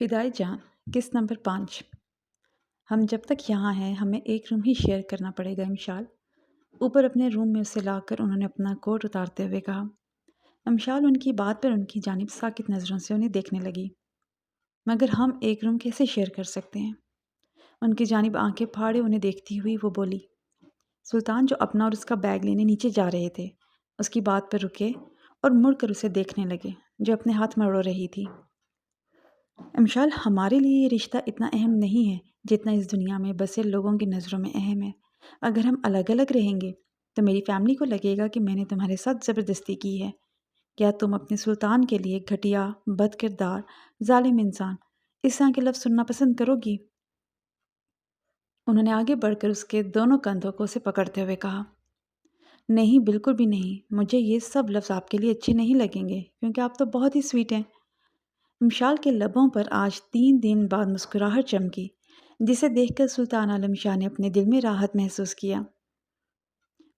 ہدایت جان قسط نمبر 5۔ ہم جب تک یہاں ہیں ہمیں ایک روم ہی شیئر کرنا پڑے گا امشال۔ اوپر اپنے روم میں اسے لا کر انہوں نے اپنا کوٹ اتارتے ہوئے کہا۔ امشال ان کی بات پر ان کی جانب ساکت نظروں سے انہیں دیکھنے لگی۔ مگر ہم ایک روم کیسے شیئر کر سکتے ہیں؟ ان کی جانب آنکھیں پھاڑے انہیں دیکھتی ہوئی وہ بولی۔ سلطان جو اپنا اور اس کا بیگ لینے نیچے جا رہے تھے اس کی بات پر رکے اور مڑ کر اسے دیکھنے لگے جو اپنے ہاتھ مروڑ رہی تھی۔ امشال ہمارے لیے یہ رشتہ اتنا اہم نہیں ہے جتنا اس دنیا میں بسے لوگوں کی نظروں میں اہم ہے۔ اگر ہم الگ الگ رہیں گے تو میری فیملی کو لگے گا کہ میں نے تمہارے ساتھ زبردستی کی ہے۔ کیا تم اپنے سلطان کے لیے گھٹیا، بد کردار، ظالم انسان اس طرح کے لفظ سننا پسند کرو گی؟ انہوں نے آگے بڑھ کر اس کے دونوں کندھوں کو اسے پکڑتے ہوئے کہا۔ نہیں، بالکل بھی نہیں۔ مجھے یہ سب لفظ آپ کے لیے اچھے نہیں لگیں گے کیونکہ آپ تو بہت ہی سویٹ ہیں۔ امشال کے لبوں پر آج 3 دن بعد مسکراہٹ چمکی جسے دیکھ کر سلطان عالم شاہ نے اپنے دل میں راحت محسوس کیا۔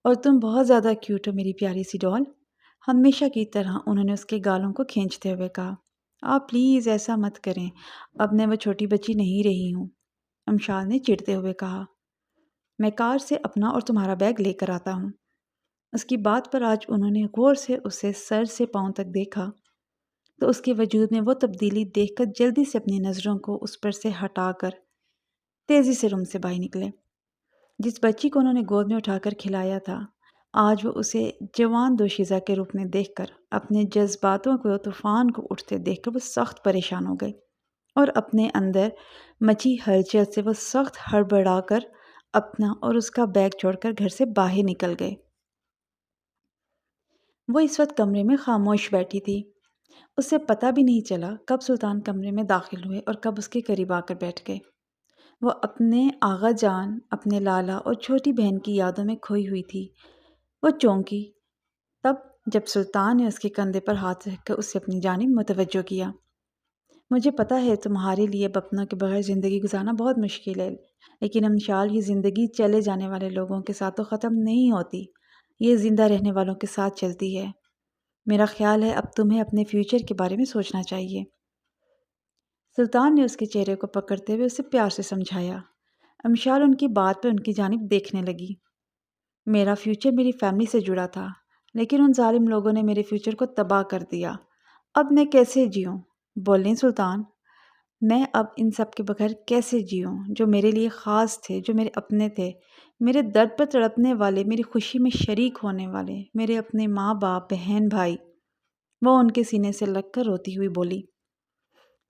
اور تم بہت زیادہ کیوٹ ہو میری پیاری سی ڈال، ہمیشہ کی طرح انہوں نے اس کے گالوں کو کھینچتے ہوئے کہا۔ آپ پلیز ایسا مت کریں، اب میں وہ چھوٹی بچی نہیں رہی ہوں، امشال نے چڑھتے ہوئے کہا۔ میں کار سے اپنا اور تمہارا بیگ لے کر آتا ہوں۔ اس کی بات پر آج انہوں نے غور سے اسے سر سے پاؤں تک دیکھا تو اس کے وجود میں وہ تبدیلی دیکھ کر جلدی سے اپنی نظروں کو اس پر سے ہٹا کر تیزی سے روم سے باہر نکلے۔ جس بچی کو انہوں نے گود میں اٹھا کر کھلایا تھا آج وہ اسے جوان دوشیزہ کے روپ میں دیکھ کر اپنے جذباتوں کو طوفان کو اٹھتے دیکھ کر وہ سخت پریشان ہو گئے اور اپنے اندر مچی ہلچل سے وہ سخت ہڑبڑا کر اپنا اور اس کا بیگ چھوڑ کر گھر سے باہر نکل گئے۔ وہ اس وقت کمرے میں خاموش بیٹھی تھی۔ اسے پتہ بھی نہیں چلا کب سلطان کمرے میں داخل ہوئے اور کب اس کے قریب آ کر بیٹھ گئے۔ وہ اپنے آغا جان، اپنے لالا اور چھوٹی بہن کی یادوں میں کھوئی ہوئی تھی۔ وہ چونکی تب جب سلطان نے اس کے کندھے پر ہاتھ رکھ کر اسے اپنی جانب متوجہ کیا۔ مجھے پتہ ہے تمہارے لیے اپنوں کے بغیر زندگی گزارنا بہت مشکل ہے، لیکن امشال یہ زندگی چلے جانے والے لوگوں کے ساتھ تو ختم نہیں ہوتی، یہ زندہ رہنے والوں کے ساتھ چلتی ہے۔ میرا خیال ہے اب تمہیں اپنے فیوچر کے بارے میں سوچنا چاہیے۔ سلطان نے اس کے چہرے کو پکڑتے ہوئے اسے پیار سے سمجھایا۔ امشال ان کی بات پر ان کی جانب دیکھنے لگی۔ میرا فیوچر میری فیملی سے جڑا تھا، لیکن ان ظالم لوگوں نے میرے فیوچر کو تباہ کر دیا۔ اب میں کیسے جیوں؟ بولیں سلطان، میں اب ان سب کے بغیر کیسے جیوں جو میرے لیے خاص تھے، جو میرے اپنے تھے، میرے درد پر تڑپنے والے، میری خوشی میں شریک ہونے والے، میرے اپنے ماں باپ، بہن بھائی۔ وہ ان کے سینے سے لگ کر روتی ہوئی بولی۔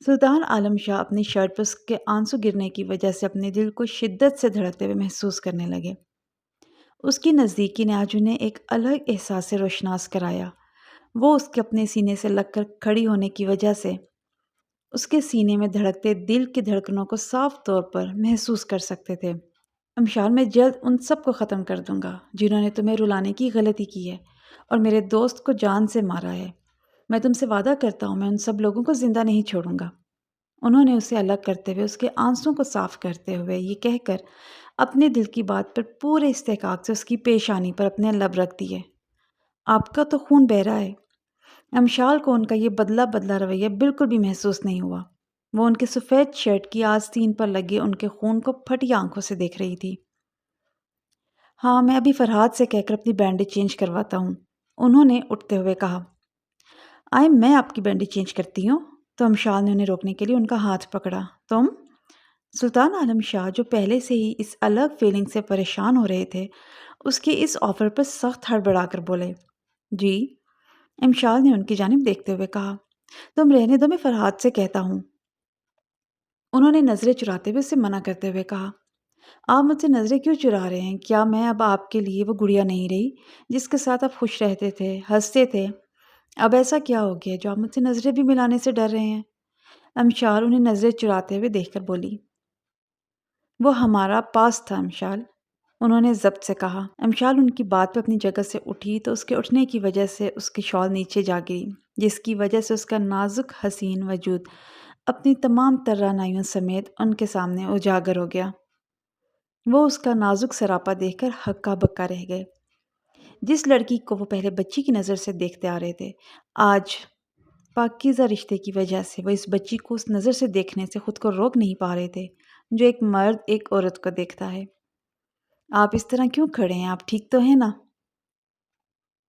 سلطان عالم شاہ اپنی شرٹ پر اس کے آنسو گرنے کی وجہ سے اپنے دل کو شدت سے دھڑکتے ہوئے محسوس کرنے لگے۔ اس کی نزدیکی نے آج انہیں ایک الگ احساس سے روشناس کرایا۔ وہ اس کے اپنے سینے سے لگ کر کھڑی ہونے کی وجہ سے اس کے سینے میں دھڑکتے دل کی دھڑکنوں کو صاف طور پر محسوس کر سکتے تھے۔ امشال، میں جلد ان سب کو ختم کر دوں گا جنہوں نے تمہیں رلانے کی غلطی کی ہے اور میرے دوست کو جان سے مارا ہے۔ میں تم سے وعدہ کرتا ہوں میں ان سب لوگوں کو زندہ نہیں چھوڑوں گا۔ انہوں نے اسے الگ کرتے ہوئے اس کے آنسوں کو صاف کرتے ہوئے یہ کہہ کر اپنے دل کی بات پر پورے استحقاق سے اس کی پیشانی پر اپنے لب رکھ دیے۔ آپ کا تو خون بہہ رہا ہے۔ امشال کو ان کا یہ بدلا بدلا رویہ بالکل بھی محسوس نہیں ہوا۔ وہ ان کے سفید شرٹ کی آستین پر لگے ان کے خون کو پھٹی آنکھوں سے دیکھ رہی تھی۔ ہاں، میں ابھی فرحاد سے کہہ کر اپنی بینڈیج چینج کرواتا ہوں، انہوں نے اٹھتے ہوئے کہا۔ میں آپ کی بینڈیج چینج کرتی ہوں، تو امشال نے انہیں روکنے کے لیے ان کا ہاتھ پکڑا۔ تم؟ سلطان عالم شاہ جو پہلے سے ہی اس الگ فیلنگ سے پریشان ہو رہے تھے اس کے اس آفر پر سخت ہڑبڑا کر بولے۔ جی؟ امشال نے ان کی جانب دیکھتے ہوئے کہا۔ تم رہنے دو، میں فرحاد سے کہتا ہوں، انہوں نے نظریں چراتے ہوئے اسے منع کرتے ہوئے کہا۔ آپ مجھ سے نظریں کیوں چرا رہے ہیں؟ کیا میں اب آپ کے لیے وہ گڑیا نہیں رہی جس کے ساتھ آپ خوش رہتے تھے، ہنستے تھے؟ اب ایسا کیا ہو گیا جو آپ مجھ سے نظریں بھی ملانے سے ڈر رہے ہیں؟ امشال انہیں نظریں چراتے ہوئے دیکھ کر بولی۔ وہ ہمارا پاس تھا امشال، انہوں نے ضبط سے کہا۔ امشال ان کی بات پہ اپنی جگہ سے اٹھی تو اس کے اٹھنے کی وجہ سے اس کی شال نیچے جا گئی جس کی وجہ سے اس کا نازک حسین وجود اپنی تمام توانائیوں سمیت ان کے سامنے اجاگر ہو گیا۔ وہ اس کا نازک سراپا دیکھ کر ہکا بکا رہ گئے۔ جس لڑکی کو وہ پہلے بچی کی نظر سے دیکھتے آ رہے تھے آج پاکیزہ رشتے کی وجہ سے وہ اس بچی کو اس نظر سے دیکھنے سے خود کو روک نہیں پا رہے تھے جو ایک مرد ایک عورت کو دیکھتا ہے۔ آپ اس طرح کیوں کھڑے ہیں؟ آپ ٹھیک تو ہیں نا؟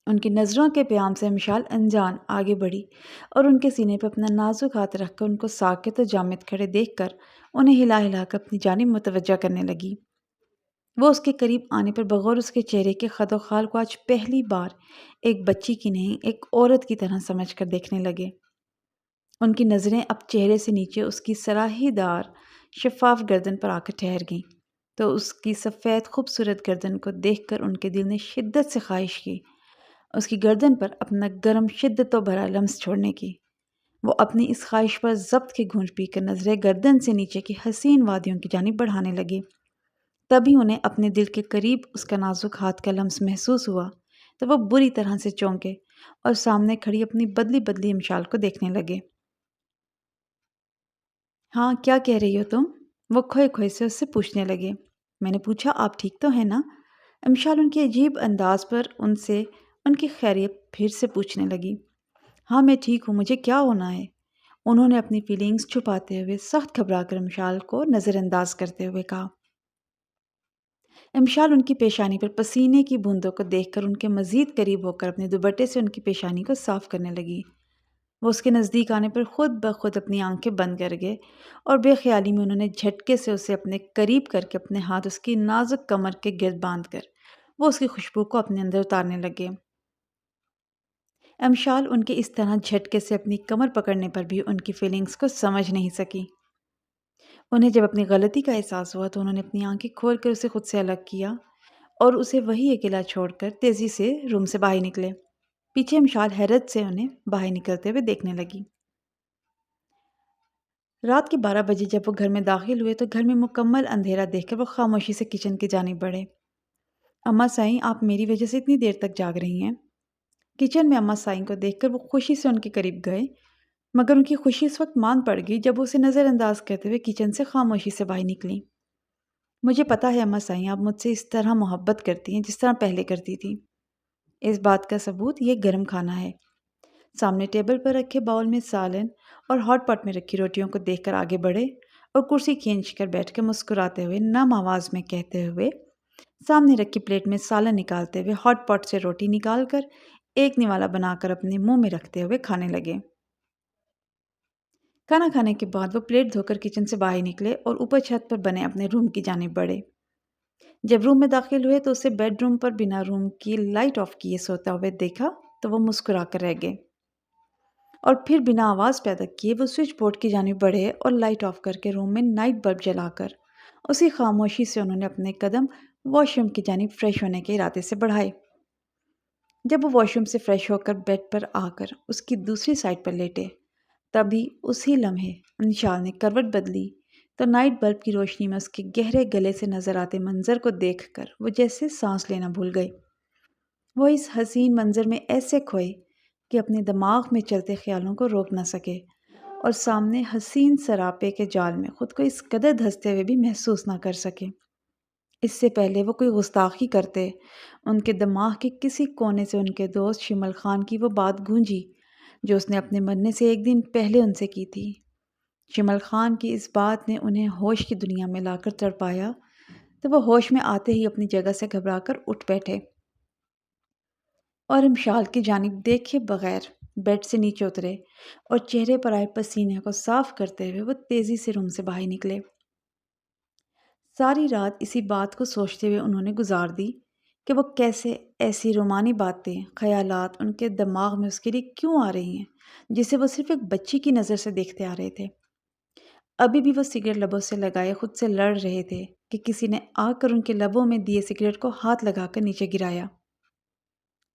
ان کی نظروں کے پیام سے مشال انجان آگے بڑھی اور ان کے سینے پہ اپنا نازک ہاتھ رکھ کر ان کو ساکت و جامد کھڑے دیکھ کر انہیں ہلا ہلا کر اپنی جانب متوجہ کرنے لگی۔ وہ اس کے قریب آنے پر بغور اس کے چہرے کے خد و خال کو آج پہلی بار ایک بچی کی نہیں ایک عورت کی طرح سمجھ کر دیکھنے لگے۔ ان کی نظریں اب چہرے سے نیچے اس کی سراہی دار شفاف گردن پر آ کر ٹھہر گئیں تو اس کی سفید خوبصورت گردن کو دیکھ کر ان کے دل نے شدت سے خواہش کی اس کی گردن پر اپنا گرم شدت و بھرا لمس چھوڑنے کی۔ وہ اپنی اس خواہش پر ضبط کے گونج پی کر نظریں گردن سے نیچے کی حسین وادیوں کی جانب بڑھانے لگے۔ تبھی انہیں اپنے دل کے قریب اس کا نازک ہاتھ کا لمس محسوس ہوا تو وہ بری طرح سے چونکے اور سامنے کھڑی اپنی بدلی بدلی امشال کو دیکھنے لگے۔ ہاں، کیا کہہ رہی ہو تم؟ وہ کھوئے کھوئے سے اس سے پوچھنے لگے۔ میں نے پوچھا آپ ٹھیک تو ہیں نا؟ امشال ان کے عجیب انداز پر ان سے ان کی خیریت پھر سے پوچھنے لگی۔ ہاں میں ٹھیک ہوں، مجھے کیا ہونا ہے؟ انہوں نے اپنی فیلنگز چھپاتے ہوئے سخت گھبرا کر امشال کو نظر انداز کرتے ہوئے کہا۔ امشال ان کی پیشانی پر پسینے کی بوندوں کو دیکھ کر ان کے مزید قریب ہو کر اپنے دوپٹے سے ان کی پیشانی کو صاف کرنے لگی۔ وہ اس کے نزدیک آنے پر خود بخود اپنی آنکھیں بند کر گئے اور بے خیالی میں انہوں نے جھٹکے سے اسے اپنے قریب کر کے اپنے ہاتھ اس کی نازک کمر کے گرد باندھ کر وہ اس کی خوشبو کو اپنے اندر اتارنے لگے۔ امشال ان کے اس طرح جھٹکے سے اپنی کمر پکڑنے پر بھی ان کی فیلنگز کو سمجھ نہیں سکی۔ انہیں جب اپنی غلطی کا احساس ہوا تو انہوں نے اپنی آنکھیں کھول کر اسے خود سے الگ کیا اور اسے وہی اکیلا چھوڑ کر تیزی سے روم سے باہر نکلے۔ پیچھے امشال حیرت سے انہیں باہر نکلتے ہوئے دیکھنے لگی۔ رات کے 12 بجے جب وہ گھر میں داخل ہوئے تو گھر میں مکمل اندھیرا دیکھ کر وہ خاموشی سے کچن کی جانب بڑھے۔ اماں سائیں، آپ میری وجہ سے اتنی دیر تک جاگ رہی ہیں؟ کچن میں اماں سائیں کو دیکھ کر وہ خوشی سے ان کے قریب گئے مگر ان کی خوشی اس وقت مان پڑ گئی جب وہ اسے نظر انداز کرتے ہوئے کچن سے خاموشی سے باہر نکلیں۔ مجھے پتا ہے اماں سائیں، آپ مجھ سے اس طرح محبت کرتی ہیں جس طرح پہلے کرتی تھی۔ اس بات کا ثبوت یہ گرم کھانا ہے۔ سامنے ٹیبل پر رکھے باؤل میں سالن اور ہاٹ پاٹ میں رکھی روٹیوں کو دیکھ کر آگے بڑھے اور کرسی کھینچ کر بیٹھ کے مسکراتے ہوئے نم آواز میں کہتے ہوئے سامنے رکھی پلیٹ میں سالن نکالتے ہوئے ہاٹ پاٹ سے روٹی نکال کر ایک نوالا بنا کر اپنے منہ میں رکھتے ہوئے کھانے لگے۔ کھانا کھانے کے بعد وہ پلیٹ دھو کر کچن سے باہر نکلے اور اوپر چھت پر بنے اپنے روم کی جانب بڑھے۔ جب روم میں داخل ہوئے تو اسے بیڈ روم پر بنا روم کی لائٹ آف کیے سوتا ہوئے دیکھا تو وہ مسکرا کر رہ گئے اور پھر بنا آواز پیدا کیے وہ سوئچ بورڈ کی جانب بڑھے اور لائٹ آف کر کے روم میں نائٹ بلب جلا کر اسی خاموشی سے انہوں نے اپنے قدم واش روم کی جانب فریش ہونے کے ارادے سے بڑھائے۔ جب وہ واش روم سے فریش ہو کر بیڈ پر آ کر اس کی دوسری سائڈ پر لیٹے تبھی اسی لمحے امشال نے کروٹ بدلی تو نائٹ بلب کی روشنی میں اس کے گہرے گلے سے نظر آتے منظر کو دیکھ کر وہ جیسے سانس لینا بھول گئے۔ وہ اس حسین منظر میں ایسے کھوئے کہ اپنے دماغ میں چلتے خیالوں کو روک نہ سکے اور سامنے حسین سراپے کے جال میں خود کو اس قدر دھنستے ہوئے بھی محسوس نہ کر سکے۔ اس سے پہلے وہ کوئی گستاخی کرتے ان کے دماغ کے کسی کونے سے ان کے دوست شمل خان کی وہ بات گونجی جو اس نے اپنے مرنے سے ایک دن پہلے ان سے کی تھی۔ شمل خان کی اس بات نے انہیں ہوش کی دنیا میں لا کر تڑپایا تو وہ ہوش میں آتے ہی اپنی جگہ سے گھبرا کر اٹھ بیٹھے اور امشال کی جانب دیکھے بغیر بیڈ سے نیچے اترے اور چہرے پر آئے پسینے کو صاف کرتے ہوئے وہ تیزی سے روم سے باہر نکلے۔ ساری رات اسی بات کو سوچتے ہوئے انہوں نے گزار دی کہ وہ کیسے ایسی رومانی باتیں خیالات ان کے دماغ میں اس کے لیے کیوں آ رہی ہیں جسے وہ صرف ایک بچی کی نظر سے دیکھتے آ رہے تھے۔ ابھی بھی وہ سگریٹ لبوں سے لگائے خود سے لڑ رہے تھے کہ کسی نے آ کر ان کے لبوں میں دیے سگریٹ کو ہاتھ لگا کر نیچے گرایا۔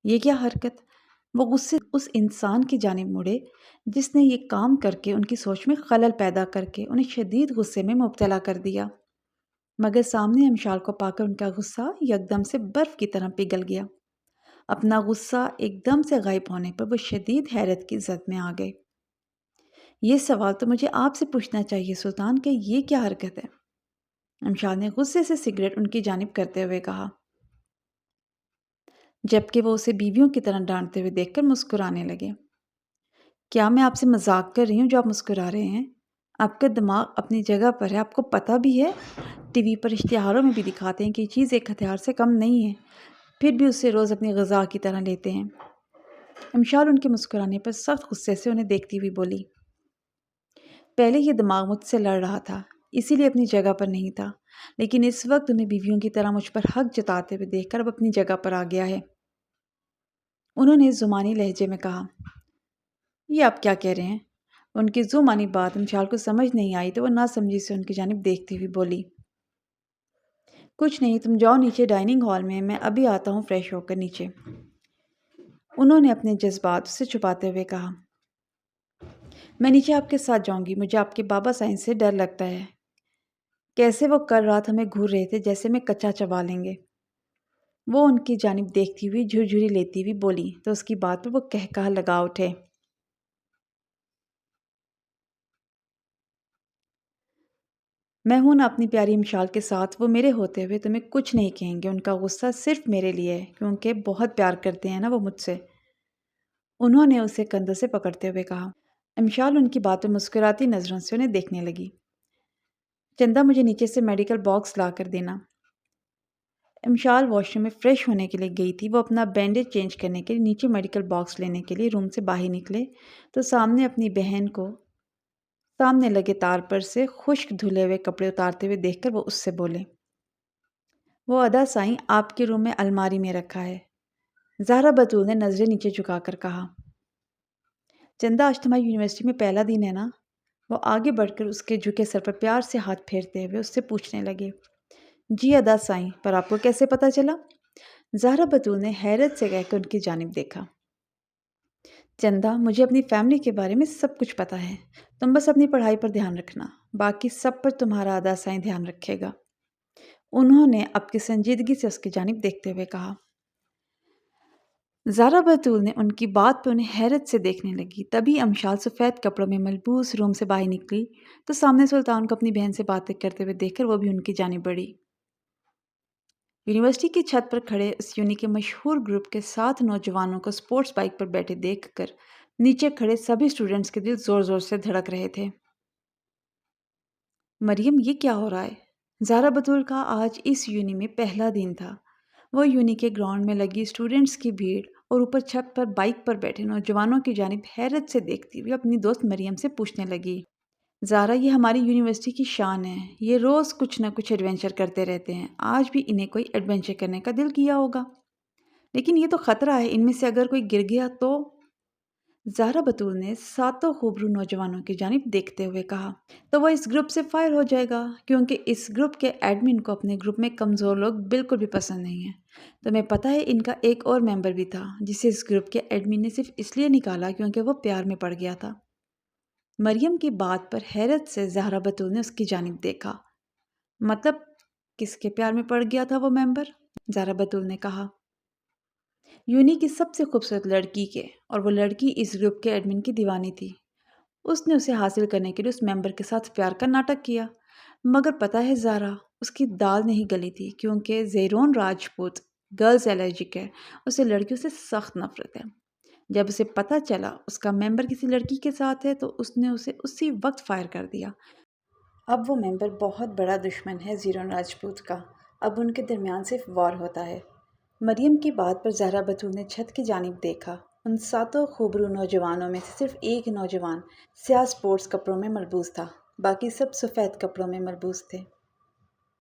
یہ کیا حرکت؟ وہ غصے اس انسان کی جانب مڑے جس نے یہ کام کر کے ان کی سوچ میں خلل پیدا کر کے انہیں شدید غصے میں مبتلا کر دیا مگر سامنے امشال کو پا کر ان کا غصہ یکدم سے برف کی طرح پگھل گیا۔ اپنا غصہ ایک دم سے غائب ہونے پر وہ شدید حیرت کی زد میں آ گئے۔ یہ سوال تو مجھے آپ سے پوچھنا چاہیے سلطان کہ یہ کیا حرکت ہے؟ امشال نے غصے سے سگریٹ ان کی جانب کرتے ہوئے کہا جبکہ وہ اسے بیویوں کی طرح ڈانٹتے ہوئے دیکھ کر مسکرانے لگے۔ کیا میں آپ سے مذاق کر رہی ہوں جو آپ مسکرا رہے ہیں؟ آپ کا دماغ اپنی جگہ پر ہے، آپ کو پتہ بھی ہے۔ ٹی وی پر اشتہاروں میں بھی دکھاتے ہیں کہ یہ چیز ایک ہتھیار سے کم نہیں ہے، پھر بھی اسے روز اپنی غذا کی طرح لیتے ہیں۔ امشال ان کے مسکرانے پر سخت غصے سے انہیں دیکھتی ہوئی بولی، پہلے یہ دماغ مجھ سے لڑ رہا تھا، اسی لیے اپنی جگہ پر نہیں تھا، لیکن اس وقت انہیں بیویوں کی طرح مجھ پر حق جتاتے ہوئے دیکھ کر اب اپنی جگہ پر آ گیا ہے۔ انہوں نے زمانی لہجے میں کہا، یہ آپ کیا کہہ رہے ہیں؟ ان کی زمانی بات امشال کو سمجھ نہیں آئی تو وہ ناسمجھی سے ان کی جانب دیکھتی ہوئی بولی، کچھ نہیں، تم جاؤ نیچے ڈائننگ ہال میں ابھی آتا ہوں فریش ہو کر نیچے۔ انہوں نے اپنے جذبات سے چھپاتے ہوئے کہا، میں نیچے آپ کے ساتھ جاؤں گی، مجھے آپ کے بابا سائنس سے ڈر لگتا ہے۔ کیسے وہ کل رات ہمیں گھور رہے تھے جیسے میں کچا چبا لیں گے۔ وہ ان کی جانب دیکھتی ہوئی جھرجھری لیتی ہوئی بولی تو اس کی بات پر وہ کہا لگا اٹھے، میں ہوں نا اپنی پیاری امشال کے ساتھ، وہ میرے ہوتے ہوئے تمہیں کچھ نہیں کہیں گے، ان کا غصہ صرف میرے لیے ہے کیونکہ بہت پیار کرتے ہیں نا وہ مجھ سے۔ انہوں نے اسے کندھوں سے پکڑتے ہوئے کہا۔ امشال ان کی بات پہ مسکراتی نظروں سے انہیں دیکھنے لگی۔ چندہ مجھے نیچے سے میڈیکل باکس لا کر دینا۔ امشال واش روم میں فریش ہونے کے لیے گئی تھی، وہ اپنا بینڈیج چینج کرنے کے لیے نیچے میڈیکل باکس لینے کے لیے روم سے باہر نکلے تو سامنے اپنی بہن کو سامنے لگے تار پر سے خشک دھلے ہوئے کپڑے اتارتے ہوئے دیکھ کر وہ اس سے بولے، وہ ادا سائیں آپ کے روم میں الماری میں رکھا ہے۔ زہرا بطول نے نظریں نیچے جھکا کر کہا، چندہ آج تمہاری یونیورسٹی میں پہلا دن ہے نا؟ وہ آگے بڑھ کر اس کے جھکے سر پر پیار سے ہاتھ پھیرتے ہوئے اس سے پوچھنے لگے، جی ادا سائیں، پر آپ کو کیسے پتہ چلا؟ زہرا بطول نے حیرت سے کہہ کر ان کی جانب دیکھا، چندہ مجھے اپنی فیملی کے بارے میں سب کچھ پتہ ہے، تم بس اپنی پڑھائی پر دھیان رکھنا، باقی سب پر تمہارا ادا سائیں دھیان رکھے گا۔ انہوں نے اب کی سنجیدگی سے اس کی جانب دیکھتے ہوئے کہا۔ زہرا بطول نے ان کی بات پہ انہیں حیرت سے دیکھنے لگی، تبھی امشال سفید کپڑوں میں ملبوس روم سے باہر نکلی تو سامنے سلطان کو اپنی بہن سے باتیں کرتے ہوئے دیکھ کر وہ بھی ان کی جانب بڑھی۔ یونیورسٹی کی چھت پر کھڑے اس یونی کے مشہور گروپ کے 7 نوجوانوں کو سپورٹس بائک پر بیٹھے دیکھ کر نیچے کھڑے سبھی اسٹوڈنٹس کے دل زور زور سے دھڑک رہے تھے۔ مریم یہ کیا ہو رہا ہے؟ زہرا بطول کا آج اس یونی میں پہلا دن تھا۔ وہ یونی کے گراؤنڈ میں لگی اسٹوڈنٹس کی بھیڑ اور اوپر چھت پر بائک پر بیٹھے نوجوانوں کی جانب حیرت سے دیکھتی ہوئی اپنی دوست مریم سے پوچھنے لگی، زہرا یہ ہماری یونیورسٹی کی شان ہے، یہ روز کچھ نہ کچھ ایڈونچر کرتے رہتے ہیں، آج بھی انہیں کوئی ایڈونچر کرنے کا دل کیا ہوگا، لیکن یہ تو خطرہ ہے، ان میں سے اگر کوئی گر گیا تو؟ زہرا بطول نے 7 خوبرو نوجوانوں کی جانب دیکھتے ہوئے کہا، تو وہ اس گروپ سے فائر ہو جائے گا کیونکہ اس گروپ کے ایڈمن کو اپنے گروپ میں کمزور لوگ بالکل بھی پسند نہیں ہیں۔ تمہیں پتہ ہے ان کا ایک اور ممبر بھی تھا جسے اس گروپ کے ایڈمن نے صرف اس لیے نکالا کیونکہ وہ پیار میں پڑ گیا تھا۔ مریم کی بات پر حیرت سے زہرا بطول نے اس کی جانب دیکھا، مطلب کس کے پیار میں پڑ گیا تھا وہ ممبر؟ زہرا بطول نے کہا، یونی کی سب سے خوبصورت لڑکی کے، اور وہ لڑکی اس گروپ کے ایڈمن کی دیوانی تھی۔ اس نے اسے حاصل کرنے کے لیے اس ممبر کے ساتھ پیار کا ناٹک کیا، مگر پتہ ہے زہرا، اس کی دال نہیں گلی تھی کیونکہ زیرون راجپوت گرلز الرجک ہے، اسے لڑکیوں سے سخت نفرت ہے۔ جب اسے پتہ چلا اس کا ممبر کسی لڑکی کے ساتھ ہے تو اس نے اسے اسی وقت فائر کر دیا۔ اب وہ ممبر بہت بڑا دشمن ہے زیرون راجپوت کا، اب ان کے درمیان صرف وار ہوتا ہے۔ مریم کی بات پر زہرا بطول نے چھت کی جانب دیکھا، ان 7 خوبرو نوجوانوں میں سے صرف ایک نوجوان سیاہ سپورٹس کپڑوں میں ملبوس تھا، باقی سب سفید کپڑوں میں ملبوس تھے۔